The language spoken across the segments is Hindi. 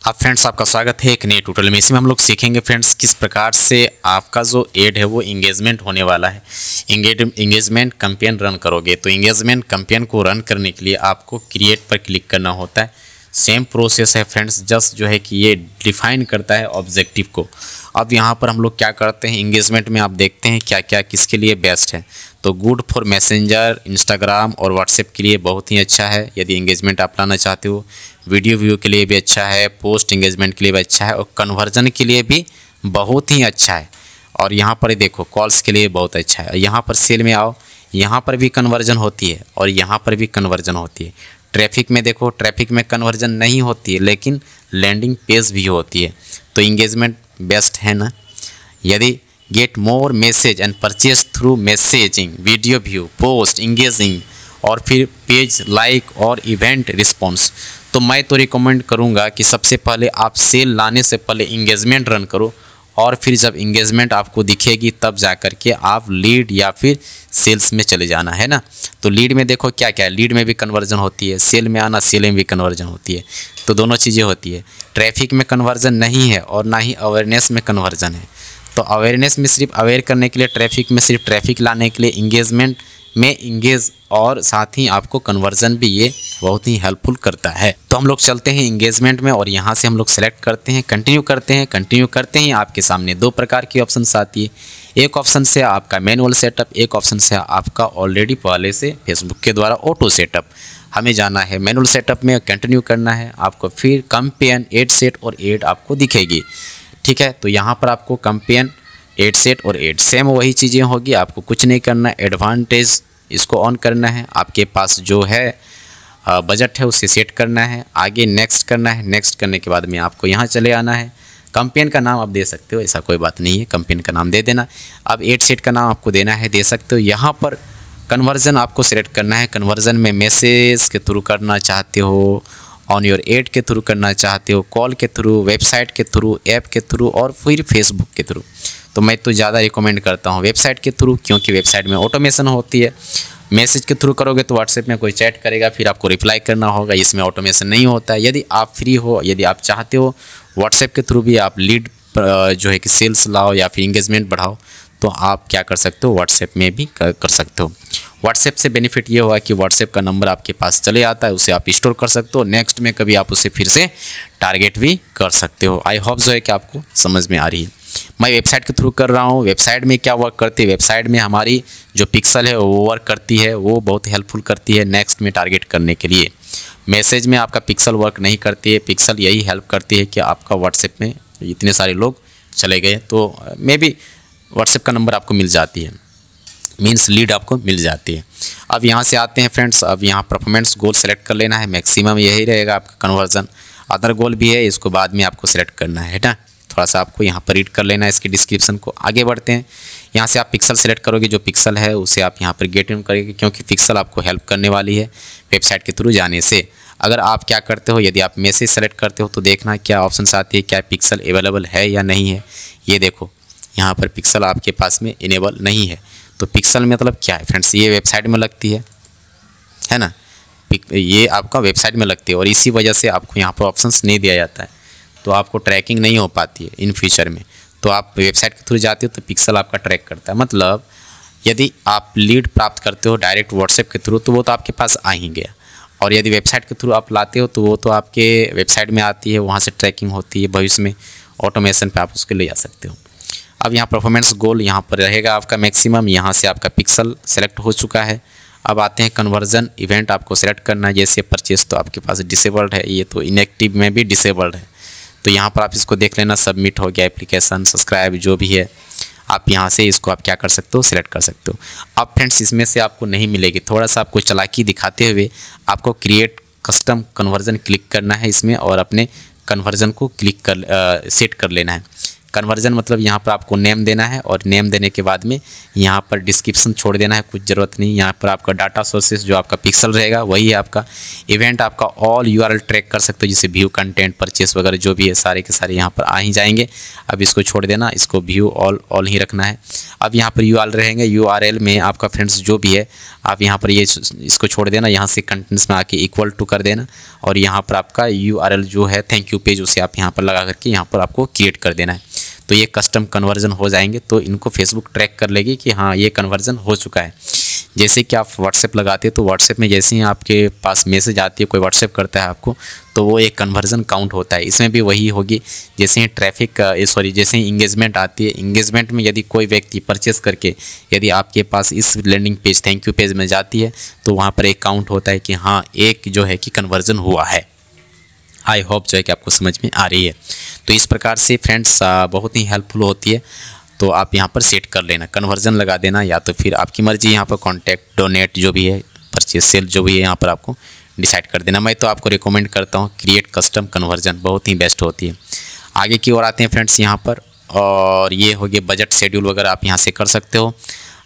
अब फ्रेंड्स आपका स्वागत है एक नए ट्यूटोरियल में। इसमें हम लोग सीखेंगे फ्रेंड्स किस प्रकार से आपका जो एड है वो इंगेजमेंट होने वाला है। इंगेजमेंट कैंपेन रन करोगे तो इंगेजमेंट कैंपेन को रन करने के लिए आपको क्रिएट पर क्लिक करना होता है। सेम प्रोसेस है फ्रेंड्स, जस्ट जो है कि ये डिफाइन करता है ऑब्जेक्टिव को। अब यहाँ पर हम लोग क्या करते हैं, इंगेजमेंट में आप देखते हैं क्या क्या किसके लिए बेस्ट है। तो गुड फॉर मैसेंजर, इंस्टाग्राम और व्हाट्सएप के लिए बहुत ही अच्छा है यदि इंगेजमेंट आप लाना चाहते हो। वीडियो व्यू के लिए भी अच्छा है, पोस्ट इंगेजमेंट के लिए भी अच्छा है और कन्वर्जन के लिए भी बहुत ही अच्छा है। और यहाँ पर देखो कॉल्स के लिए बहुत अच्छा है। यहाँ पर सेल में आओ, यहाँ पर भी कन्वर्जन होती है और यहाँ पर भी कन्वर्जन होती है। ट्रैफिक में देखो, ट्रैफिक में कन्वर्जन नहीं होती है लेकिन लैंडिंग पेज भी होती है। तो इंगेजमेंट बेस्ट है ना। यदि get more message and purchase through messaging, video view, post engaging और फिर पेज लाइक और इवेंट रिस्पॉन्स, तो मैं तो रिकमेंड करूंगा कि सबसे पहले आप सेल लाने से पहले इंगेजमेंट रन करो और फिर जब इंगेजमेंट आपको दिखेगी तब जा कर के आप लीड या फिर सेल्स में चले जाना है ना। तो लीड में देखो क्या क्या है, लीड में भी कन्वर्जन होती है, सेल में आना, सेल में भी कन्वर्जन होती है। तो दोनों चीज़ें होती है। ट्रैफिक में कन्वर्जन नहीं है और ना ही अवेयरनेस में कन्वर्जन है। तो अवेयरनेस में सिर्फ अवेयर करने के लिए, ट्रैफिक में सिर्फ ट्रैफिक लाने के लिए, इंगेजमेंट में इंगेज और साथ ही आपको कन्वर्जन भी ये बहुत ही हेल्पफुल करता है। तो हम लोग चलते हैं इंगेजमेंट में और यहाँ से हम लोग सेलेक्ट करते हैं, कंटिन्यू करते हैं। कंटिन्यू करते ही आपके सामने दो प्रकार की ऑप्शंस आती है। एक ऑप्शन से आपका मैनुअल सेटअप, एक ऑप्शन से आपका ऑलरेडी पहले से फेसबुक के द्वारा ऑटो सेटअप। हमें जाना है मैनुअल सेटअप में, कंटिन्यू करना है आपको। फिर कैंपेन, एड सेट और एड आपको दिखेगी, ठीक है। तो यहाँ पर आपको कैंपेन, एड सेट और एड सेम वही चीज़ें होगी, आपको कुछ नहीं करना। एडवांटेज इसको ऑन करना है, आपके पास जो है बजट है उसे सेट करना है, आगे नेक्स्ट करना है। नेक्स्ट करने के बाद में आपको यहाँ चले आना है। कैंपेन का नाम आप दे सकते हो, ऐसा कोई बात नहीं है, कैंपेन का नाम दे देना। अब एड सेट का नाम आपको देना है, दे सकते हो। यहाँ पर कन्वर्जन आपको सिलेक्ट करना है। कन्वर्जन में मैसेज के थ्रू करना चाहते हो, ऑन योर एड के थ्रू करना चाहते हो, कॉल के थ्रू, वेबसाइट के थ्रू, ऐप के थ्रू और फिर फेसबुक के थ्रू। तो मैं तो ज़्यादा रिकमेंड करता हूँ वेबसाइट के थ्रू, क्योंकि वेबसाइट में ऑटोमेशन होती है। मैसेज के थ्रू करोगे तो व्हाट्सएप में कोई चैट करेगा, फिर आपको रिप्लाई करना होगा, इसमें ऑटोमेशन नहीं होता है। यदि आप फ्री हो, यदि आप चाहते हो व्हाट्सएप के थ्रू भी आप लीड जो है कि सेल्स लाओ या फिर इंगेजमेंट बढ़ाओ, तो आप क्या कर सकते हो, व्हाट्सएप में भी कर सकते हो। व्हाट्सएप से बेनिफिट ये हुआ कि व्हाट्सएप का नंबर आपके पास चले आता है, उसे आप स्टोर कर सकते हो। नेक्स्ट में कभी आप उसे फिर से टारगेट भी कर सकते हो। आई होप जो है कि आपको समझ में आ रही है। मैं वेबसाइट के थ्रू कर रहा हूँ। वेबसाइट में क्या वर्क करती है, वेबसाइट में हमारी जो पिक्सल है वो वर्क करती है, वो बहुत हेल्पफुल करती है नेक्स्ट में टारगेट करने के लिए। मैसेज में आपका पिक्सल वर्क नहीं करती है, पिक्सल यही हेल्प करती है कि आपका व्हाट्सएप में इतने सारे लोग चले गए तो मे बी व्हाट्सएप का नंबर आपको मिल जाती है, मीन्स लीड आपको मिल जाती है। अब यहाँ से आते हैं फ्रेंड्स, अब यहाँ परफॉर्मेंस गोल सेलेक्ट कर लेना है। मैक्सिमम यही रहेगा आपका कन्वर्जन। अदर गोल भी है, इसको बाद में आपको सेलेक्ट करना है ना। थोड़ा सा आपको यहाँ पर रीड कर लेना है इसके डिस्क्रिप्शन को। आगे बढ़ते हैं, यहाँ से आप पिक्सल सेलेक्ट करोगे, जो पिक्सल है उसे आप यहाँ पर गेट इन करेंगे, क्योंकि पिक्सल आपको हेल्प करने वाली है वेबसाइट के थ्रू जाने से। अगर आप क्या करते हो, यदि आप मैसेज सेलेक्ट करते हो तो देखना क्या ऑप्शंस आती है, क्या पिक्सल अवेलेबल है या नहीं है। ये देखो यहाँ पर पिक्सल आपके पास में इनेबल नहीं है। तो पिक्सल मतलब क्या है फ्रेंड्स, ये वेबसाइट में लगती है ना, ये आपका वेबसाइट में लगती है और इसी वजह से आपको यहाँ पर ऑप्शंस नहीं दिया जाता है, तो आपको ट्रैकिंग नहीं हो पाती है इन फ्यूचर में। तो आप वेबसाइट के थ्रू जाते हो तो पिक्सल आपका ट्रैक करता है। मतलब यदि आप लीड प्राप्त करते हो डायरेक्ट व्हाट्सएप के थ्रू तो वो तो आपके पास आ ही गया, और यदि वेबसाइट के थ्रू आप लाते हो तो वो तो आपके वेबसाइट में आती है, वहाँ से ट्रैकिंग होती है, भविष्य में ऑटोमेशन पर आप उसको ले जा सकते हो। अब यहाँ परफॉर्मेंस गोल यहाँ पर रहेगा आपका मैक्सिमम। यहाँ से आपका पिक्सल सेलेक्ट हो चुका है। अब आते हैं कन्वर्जन इवेंट आपको सेलेक्ट करना है। जैसे परचेस तो आपके पास डिसेबल्ड है, ये तो इनएक्टिव में भी डिसेबल्ड है। तो यहाँ पर आप इसको देख लेना, सबमिट हो गया एप्लीकेशन, सब्सक्राइब जो भी है, आप यहाँ से इसको आप क्या कर सकते हो, सिलेक्ट कर सकते हो। अब फ्रेंड्स इसमें से आपको नहीं मिलेगी, थोड़ा सा आपको चालाकी दिखाते हुए आपको क्रिएट कस्टम कन्वर्जन क्लिक करना है इसमें और अपने कन्वर्जन को क्लिक कर सेट कर लेना है। कन्वर्जन मतलब यहाँ पर आपको नेम देना है और नेम देने के बाद में यहाँ पर डिस्क्रिप्शन छोड़ देना है, कुछ ज़रूरत नहीं। यहाँ पर आपका डाटा सोर्सेस जो आपका पिक्सल रहेगा वही है आपका। इवेंट आपका ऑल यूआरएल ट्रैक कर सकते हो, जैसे व्यू, कंटेंट, परचेस वगैरह जो भी है सारे के सारे यहाँ पर आ ही जाएंगे। अब इसको छोड़ देना, इसको व्यू ऑल ही रखना है। अब यहाँ पर यूआरएल रहेंगे, यूआरएल में आपका फ्रेंड्स जो भी है आप यहाँ पर ये इसको छोड़ देना, यहाँ से कंटेंट्स में आके इक्वल टू कर देना और यहाँ पर आपका URL जो है थैंक यू पेज उसे आप यहाँ पर लगा करके यहाँ पर आपको क्रिएट कर देना है। तो ये कस्टम कन्वर्जन हो जाएंगे, तो इनको फेसबुक ट्रैक कर लेगी कि हाँ ये कन्वर्जन हो चुका है। जैसे कि आप व्हाट्सएप लगाते हैं तो व्हाट्सएप में जैसे ही आपके पास मैसेज आती है, कोई व्हाट्सएप करता है आपको, तो वो एक कन्वर्जन काउंट होता है। इसमें भी वही होगी, जैसे ही जैसे ही इंगेजमेंट आती है, इंगेजमेंट में यदि कोई व्यक्ति परचेस करके यदि आपके पास इस landing page thank you page में जाती है तो वहाँ पर एक काउंट होता है कि हाँ एक जो है कि कन्वर्जन हुआ है। आई होप जो है कि आपको समझ में आ रही है। तो इस प्रकार से फ्रेंड्स बहुत ही हेल्पफुल होती है। तो आप यहाँ पर सेट कर लेना, कन्वर्जन लगा देना, या तो फिर आपकी मर्जी यहाँ पर कॉन्टैक्ट डोनेट जो भी है, परचेज सेल जो भी है यहाँ पर आपको डिसाइड कर देना। मैं तो आपको रिकमेंड करता हूँ क्रिएट कस्टम कन्वर्जन, बहुत ही बेस्ट होती है। आगे की ओर आते हैं फ्रेंड्स यहाँ पर, और ये हो गया बजट शेड्यूल वगैरह आप यहाँ से कर सकते हो।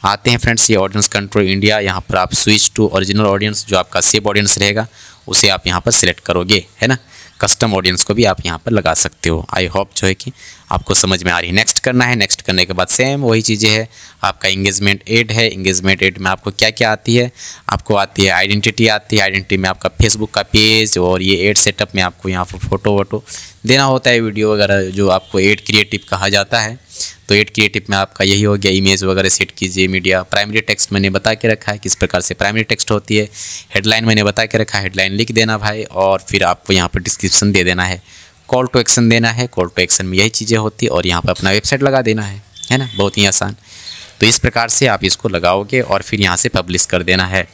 आते हैं फ्रेंड्स ये ऑडियंस कंट्रोल इंडिया, यहाँ पर आप स्विच टू ओरिजिनल ऑडियंस, जो आपका सेव ऑडियंस रहेगा उसे आप यहाँ पर सिलेक्ट करोगे, है ना। कस्टम ऑडियंस को भी आप यहाँ पर लगा सकते हो। आई होप जो है कि आपको समझ में आ रही है। नेक्स्ट करना है, नेक्स्ट करने के बाद सेम वही चीज़ें है। आपका इंगेजमेंट एड है, इंगेजमेंट एड में आपको क्या क्या आती है, आपको आती है आइडेंटिटी आती है, आइडेंटिटी में आपका फेसबुक का पेज, और ये एड सेटअप में आपको यहाँ पर फोटो वोटो देना होता है, वीडियो वगैरह जो आपको एड क्रिएटिव कहा जाता है। तो एड क्रिएटिव में आपका यही हो गया, इमेज वगैरह सेट कीजिए। मीडिया प्राइमरी टेक्स्ट मैंने बता के रखा है किस प्रकार से प्राइमरी टेक्स्ट होती है। हेडलाइन मैंने बता के रखा है, हेडलाइन लिख देना भाई, और फिर आपको यहाँ पर डिस्क्रिप्शन दे देना है, कॉल टू एक्शन देना है। कॉल टू एक्शन में यही चीज़ें होती है, और यहाँ पर अपना वेबसाइट लगा देना है ना, बहुत ही आसान। तो इस प्रकार से आप इसको लगाओगे और फिर यहाँ से पब्लिश कर देना है।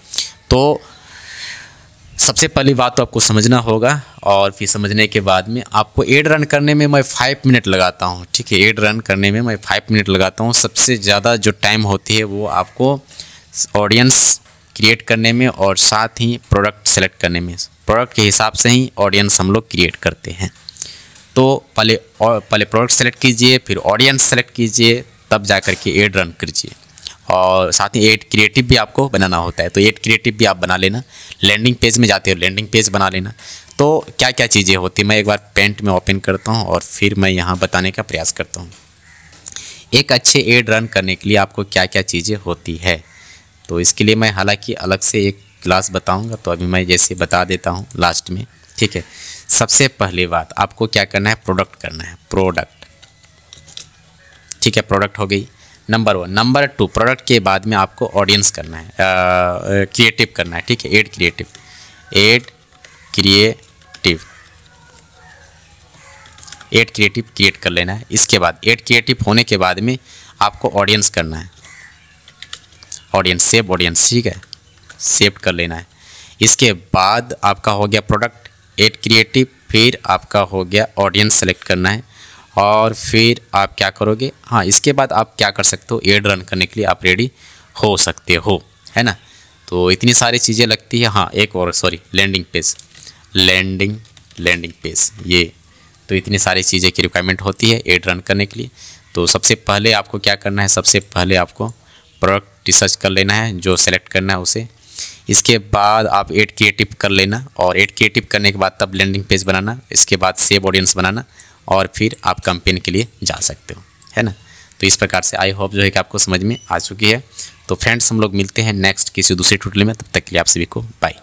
तो सबसे पहली बात तो आपको समझना होगा, और फिर समझने के बाद में आपको एड रन करने में मैं 5 मिनट लगाता हूँ, ठीक है। एड रन करने में मैं 5 मिनट लगाता हूँ। सबसे ज़्यादा जो टाइम होती है वो आपको ऑडियंस क्रिएट करने में और साथ ही प्रोडक्ट सेलेक्ट करने में। प्रोडक्ट के हिसाब से ही ऑडियंस हम लोग क्रिएट करते हैं। तो पहले प्रोडक्ट सेलेक्ट कीजिए, फिर ऑडियंस सेलेक्ट कीजिए, तब जा कर के एड रन कीजिए। और साथ ही एड क्रिएटिव भी आपको बनाना होता है, तो एड क्रिएटिव भी आप बना लेना। लैंडिंग पेज में जाते हो, लैंडिंग पेज बना लेना। तो क्या क्या चीज़ें होती हैं मैं एक बार पेंट में ओपन करता हूँ और फिर मैं यहाँ बताने का प्रयास करता हूँ। एक अच्छे एड रन करने के लिए आपको क्या क्या चीज़ें होती है, तो इसके लिए मैं हालांकि अलग से एक क्लास बताऊँगा, तो अभी मैं जैसे बता देता हूँ लास्ट में, ठीक है। सबसे पहली बात आपको क्या करना है, प्रोडक्ट करना है, प्रोडक्ट, ठीक है। प्रोडक्ट हो गई नंबर 1। नंबर 2 प्रोडक्ट के बाद में आपको ऑडियंस करना है, क्रिएटिव करना है, ठीक है। Ad creative, ad creative, ad creative create कर लेना है। इसके बाद एड क्रिएटिव होने के बाद में आपको ऑडियंस करना है, ऑडियंस, सेव ऑडियंस, ठीक है, सेव कर लेना है। इसके बाद आपका हो गया प्रोडक्ट, एड क्रिएटिव, फिर आपका हो गया ऑडियंस सेलेक्ट करना है, और फिर आप क्या करोगे, हाँ इसके बाद आप क्या कर सकते हो, एड रन करने के लिए आप रेडी हो सकते हो, है ना। तो इतनी सारी चीज़ें लगती है। हाँ एक और लैंडिंग पेज, लैंडिंग पेज, ये तो इतनी सारी चीज़ें की रिक्वायरमेंट होती है एड रन करने के लिए। तो सबसे पहले आपको क्या करना है, सबसे पहले आपको प्रोडक्ट रिसर्च कर लेना है, जो सेलेक्ट करना है उसे। इसके बाद आप एड क्रिएटिव कर लेना, और एड क्रिएटिव करने के बाद तब लैंडिंग पेज बनाना, इसके बाद सेव ऑडियंस बनाना, और फिर आप कैंपेन के लिए जा सकते हो, है ना। तो इस प्रकार से आई होप जो है कि आपको समझ में आ चुकी है। तो फ्रेंड्स हम लोग मिलते हैं नेक्स्ट किसी दूसरे ट्यूटोरियल में, तब तक के लिए आप सभी को बाय।